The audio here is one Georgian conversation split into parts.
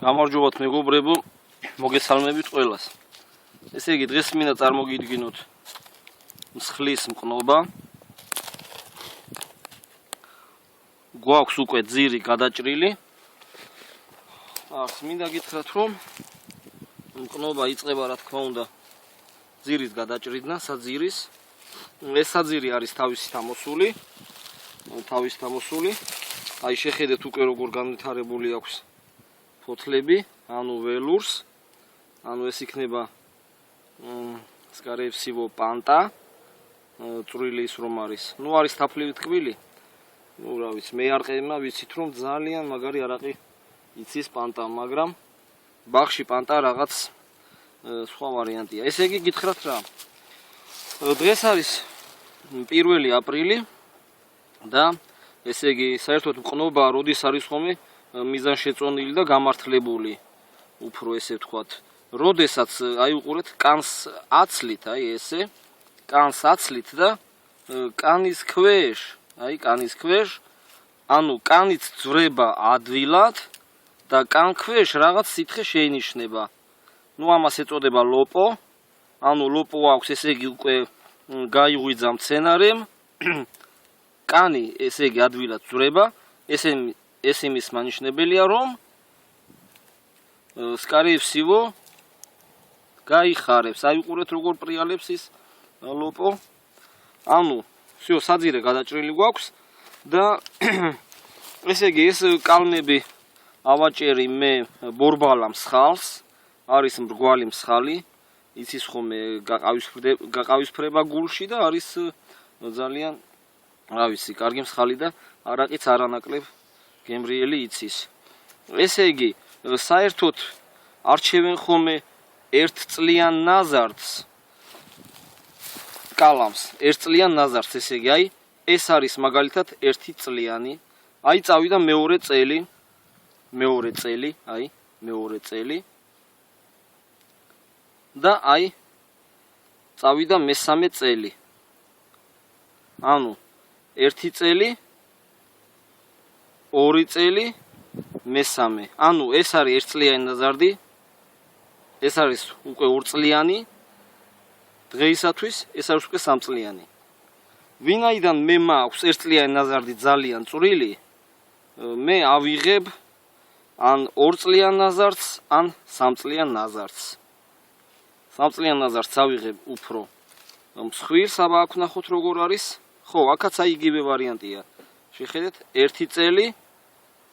გამარჯობათ მეგობრებო, მოგესალმებით ყველას. ესე იგი, დღეს მინდა წარმოგიდგინოთ მსხლის მყნობა. გვაქვს უკვე ძირი გადაჭრილი. მინდა გითხრათ, რომ მყნობა იწყება, რა თქმა უნდა, ძირის გადაჭრიდან, საძირის. ეს საძირი არის თავისით ამოსული. აი შეხედეთ უკვე როგორ განვითარებული აქვს ფოთლები, ანუ ველურს, ანუ ეს იქნება სკარეევსივო პანტა, წვრილი ის რომ არის. არის თაფლივი ტკბილი. რა ვიცი, მე არყევმა ვიცით რომ ძალიან მაგარი არაყი იცის პანტა, მაგრამ ბაღში პანტა რაღაც სხვა ვარიანტია. ესე იგი გითხრათ რა. დღეს არის 1 აპრილი და ესე იგი საერთოდ მყნობა როდის არის ხოლმე მიზანშეწონილი და გამართლებული, უფრო ესე ვთქვათ, როდესაც აი უყურეთ კანს აცლით, აი ესე კანს აცლით და კანის ქვეშ, ანუ კანით ძვრება ადვილად და კან ქვეშ რაღაც სითხე შეინიშნება. ამას ეწოდება ლოპო, ანუ ლოპო აქვს, ესე იგი უკვე გაიღვიძა მცენარემ, კანი ესე იგი ადვილად ძვრება, ეს იმის მანიშნებელია, რომ სკარეევსივო გაიხარებს. აი უყურეთ როგორ პრიალებს ის ლოპო. ანუ всё, საძირე გადაჭრილი გვაქვს და ესე იგი ეს კალმები ავაჭერი მე ბორბალა მსხალს, არის მრგვალი მსხალი, იცის ხოლმე გაყავისფრება გულში და არის ძალიან რა ვიცი, კარგი მსხალი და არაყიც არანაკლებ გემრიელი იცის. ესე იგი, საერთოდ არჩევენ ხოლმე ერთწლიან ნაზარდს კალამს, ერთწლიან ნაზარდს, ესე იგი, აი, ეს არის მაგალითად 1 წლიანი, აი წავიდა მეორე წელი და აი წავიდა მესამე წელი. ანუ 1 წელი, 2 წელი, მესამე. ანუ ეს არის ერთწლიანი ნაზარდი, ეს არის უკვე 2 წლიანი, დღეისათვის ეს არის უკვე 3 წლიანი. ვინაიდან მე მაქვს 1 წლიანი ნაზარდი ძალიან წვრილი, მე ავიღებ ან 2 წლიან ნაზარდს, ან 3 წლიან ნაზარდს. 3 წლიან ნაზარდს ავიღებ უფრო მსხვილს, აბა აქ ნახოთ როგორ არის. ხო, აქაც აი იგივე ვარიანტია. შეხედეთ, 1 წელი,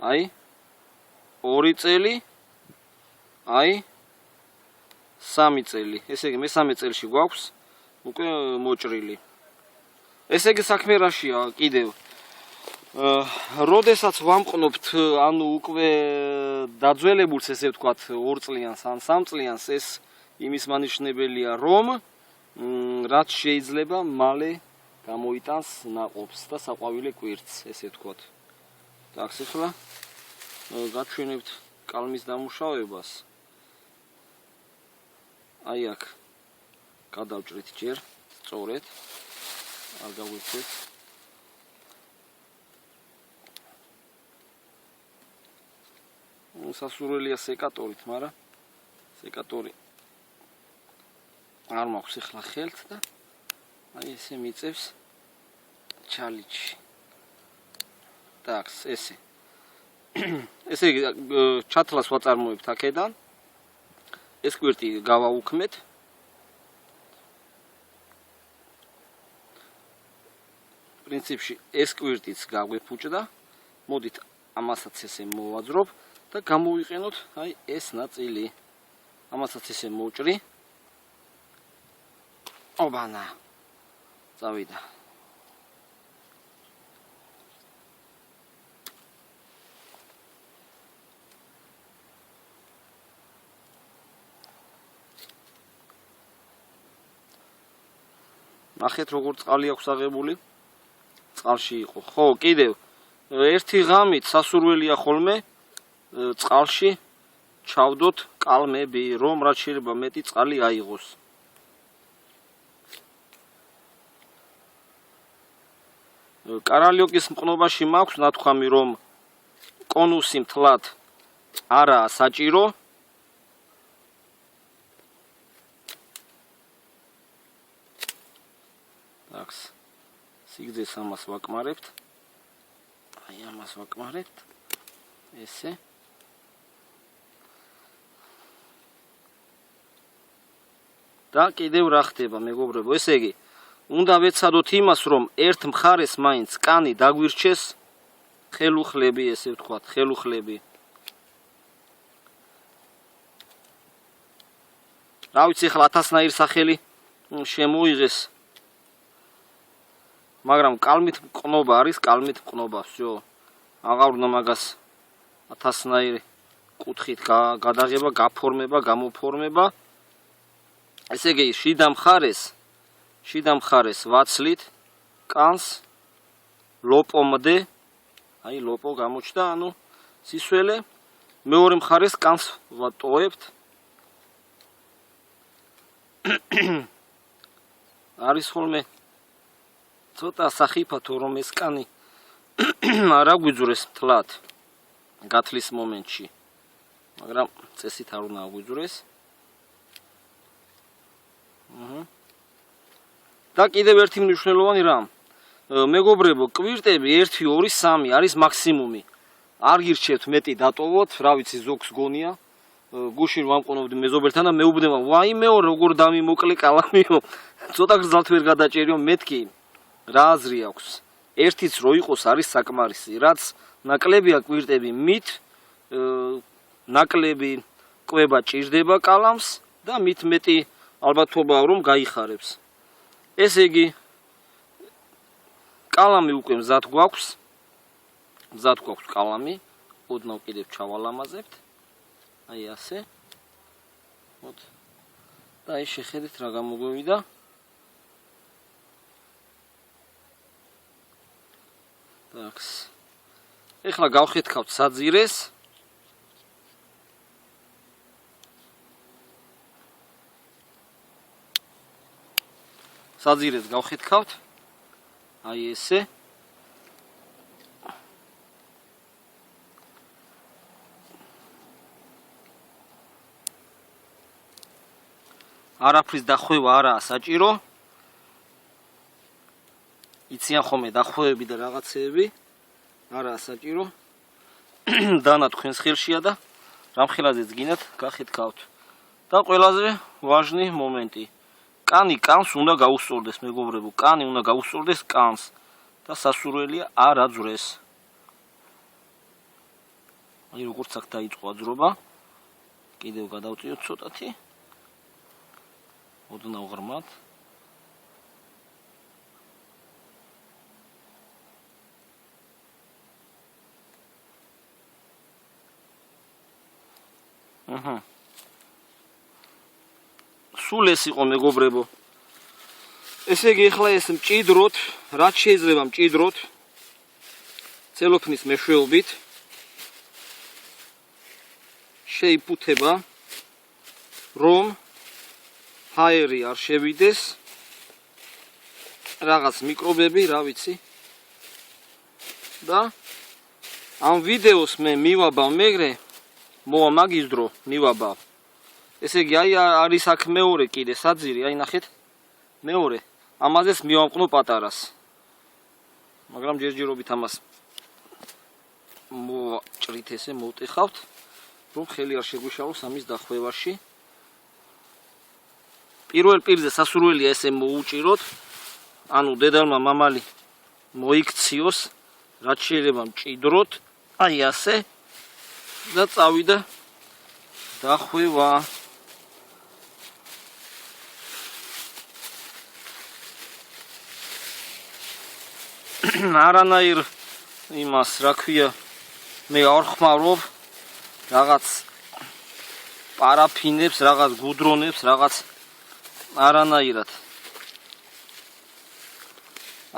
აი 2 წელი, აი 3 წელი. ესე იგი მესამე წელში გვაქვს უკვე მოჭრილი. ესე იგი საქმე რაშია კიდევ. როდესაც ვამყნობთ, ანუ უკვე დაძველებულს, ესე ვთქვათ, 2 წლიანს ან 3 წლიანს, ეს იმის მანიშნებელია, რომ რაც შეიძლება მალე გამოიტანს ნაყოფს და საყვავილე კვირტს, ესე ვთქვათ. так, ახლა გაჩვენებთ კალმის დამუშავებას. აი აქ გადავჭრით ჯერ სწორედ, არ გავიქცეთ. სასურველია სეკატორით, მაგრამ სეკატორი არ მაქვს ახლა ხელთ და აი ესე მიწევს ჩალიჩი. так, ესე. ესე იგი ჩათლას ვაწარმოებთ აქედან. ეს კვირტი გავაუქმეთ. პრინციპში ეს კვირტიც გაგვეფუჭდა. მოდით ამასაც ესე მოვაძრობ და გამოვიყენოთ აი ეს ნაწილი. ამასაც ესე მოვჭრი. ობანა. წავიდა. ნახეთ როგორ წყალი აქვს აღებული. წყალში იყო. ხო, კიდევ ერთი ღამით სასურველია ხოლმე წყალში ჩავდოთ კალმები, რომ რაც შეიძლება მეტი წყალი აიღოს. კარალიოკის მყნობაში მაქვს ნათქვამი, რომ კონუსი მთლად არაა საჭირო აქვს სიგრძეს ამას ვაკმარებთ აი ამას ვაკმარებთ ესე და კიდევ რა ხდება მეგობრებო ესე იგი უნდა ვეცადოთ იმას რომ ერთ მხარეს მაინც კანი დაგვირჩეს ხელუხლები ესე ვთქვათ ხელუხლები რა ვიცი ახლა 1000-ნაირი სახელი შემოიღეს მაგრამ კალმით მყნობა არის კალმით მყნობა всё აღარ უნდა მაგას 1000-ნაირი კუთხით გადაღება გაფორმება გამოფორმება ესე იგი შიდა მხარეს ვაცლით კანს ლოპომდე აი ლოპო გამოჩნდა ანუ სისველე მეორე მხარეს კანს ვატოვებთ არის ხოლმე ცოტა სახიფათო რომ ეს კანი არ აგვიძურეს მთლად გათლის მომენტში მაგრამ წესით არ უნდა აგვიძურეს და კიდევ ერთი მნიშვნელოვანი რამ მეგობრებო კვირტები 1 2 3 არის მაქსიმუმი არ გირჩევთ მეტი დატოვოთ რა ვიცი ზოგს გონია გუშინ ვამყონობდი მეზობელთან და მეუბნება ვაიმეო როგორ დამიმოკლე კალამიო ცოტა გრძალთ ვერ გადაჭერიო მეთქი რა აზრი აქვს ერთიც რო იყოს არის საკმარისი რაც ნაკლებია კვირტები მით ნაკლები კვება ჭირდება კალამს და მით მეტი ალბათობაა რომ გაიხარებს ესე იგი კალამი უკვე მზად გვაქვს კალამი ოდნავ კიდევ ჩავალამაზებთ აი ასე მოთ და აი შეხედეთ რა გამოგვივიდა ტაქს ეხლა გავხეთქავთ საძირეს გავხეთქავთ აი ესე არაფრის დახვევა არაა საჭირო იციან ხოლმე დახვევები და რაღაცეები არაა საჭირო დანა თქვენს ხელშია და რამხელაზეც გინათ გახეთქავთ და ყველაზე ვაჟნი მომენტი კანი კანს უნდა გაუსწორდეს მეგობრებო კანი უნდა გაუსწორდეს კანს და სასურველია არ აძვრეს აი როგორც აქ დაიწყო აძრობა კიდევ გადავწიოთ ცოტათი ოდნავ ღრმად სულ ეს იყო მეგობრებო ესე იგი ახლა ეს მჭიდროთ რაც შეიძლება მჭიდროთ ცელოფნის მეშვეობით შეიფუთება რომ ჰაერი არ შევიდეს რაღაც მიკრობები რა ვიცი და ამ ვიდეოს მე მივაბავ მეგრე მოვა მაგის დრო მივაბავ ესე იგი აი არის აქ მეორე კიდე საძირი აი ნახეთ მეორე ამაზეც მივამყნო პატარას მაგრამ ჯერჯერობით ამას მოჭრით ესე მოვტეხავთ რომ ხელი არ შეგვიშალოს ამის დახვევაში პირველ პირზე სასურველია ესე მოუჭიროთ ანუ დედალმა მამალი მოიქციოს რაც შეიძლება მჭიდროთ აი ასე და წავიდა დახვევა არანაირ იმას რა ქვია მე არ ხმარობ რაღაც პარაფინებს რაღაც გუდრონებს რაღაც არანაირად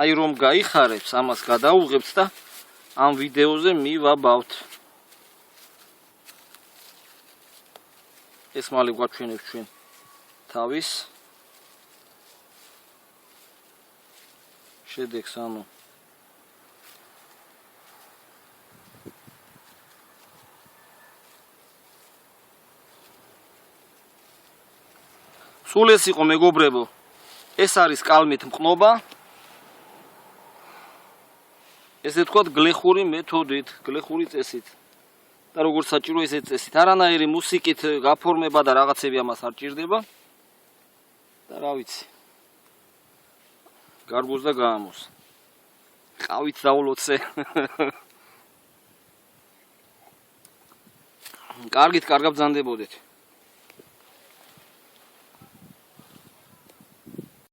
აი რომ გაიხარებს ამას გადაუღებთ და ამ ვიდეოზე მივაბავთ ეს მალე გვაჩვენებს ჩვენ თავის შედეგს ანუ სულ ეს იყო მეგობრებო. ეს არის კალმით მყნობა. ესე თქვათ გლეხური მეთოდით, გლეხური წესით. და როგორც საჭირო ესე წესით. არანაირი მუსიკით გაფორმება და რაღაცები ამას არ ჭირდება. და რა ვიცი. გარბოს და გაამოს. ყავით დაულოცე. კარგით, კარგად ბრძანდებოდეთ.